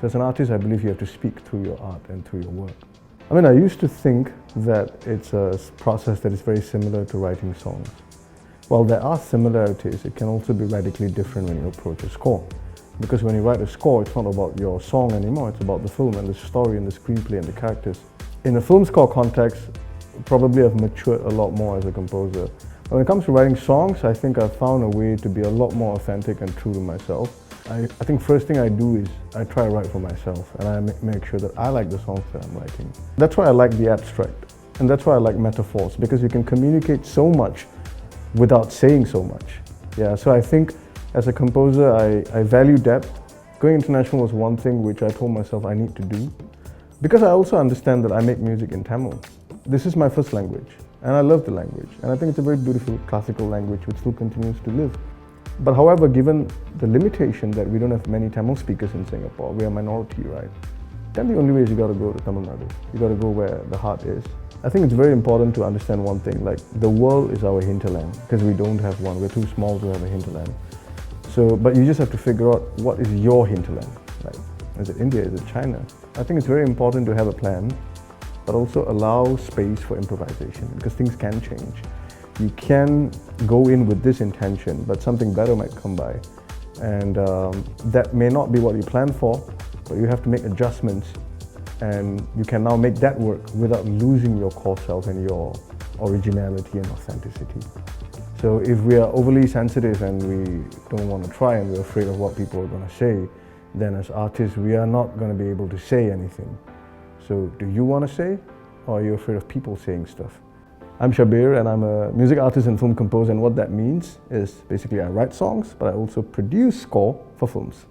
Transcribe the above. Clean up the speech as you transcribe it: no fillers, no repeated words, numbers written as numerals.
So as an artist, I believe you have to speak through your art and through your work. I mean, I used to think that it's a process that is very similar to writing songs. While there are similarities, it can also be radically different when you approach a score. Because when you write a score, it's not about your song anymore, it's about the film and the story and the screenplay and the characters. In a film score context, probably I've matured a lot more as a composer. When it comes to writing songs, I think I've found a way to be a lot more authentic and true to myself. I think first thing I do is I try to write for myself, and I make sure that I like the songs that I'm writing. That's why I like the abstract, and that's why I like metaphors, because you can communicate so much without saying so much. Yeah, so I think as a composer, I value depth. Going international was one thing which I told myself I need to do, because I also understand that I make music in Tamil. This is my first language, and I love the language, and I think it's a very beautiful classical language which still continues to live. But however, given the limitation that we don't have many Tamil speakers in Singapore, we are a minority, right? Then the only way is you got to go to Tamil Nadu. You got to go where the heart is. I think it's very important to understand one thing, like the world is our hinterland, because we don't have one. We're too small to have a hinterland. So, but you just have to figure out what is your hinterland, right? Is it India? Is it China? I think it's very important to have a plan, but also allow space for improvisation, because things can change. You can go in with this intention, but something better might come by. And that may not be what you planned for, but you have to make adjustments, and you can now make that work without losing your core self and your originality and authenticity. So if we are overly sensitive and we don't want to try and we're afraid of what people are going to say, then as artists, we are not going to be able to say anything. So do you want to say, or are you afraid of people saying stuff? I'm Shabir, and I'm a music artist and film composer, and what that means is basically I write songs, but I also produce score for films.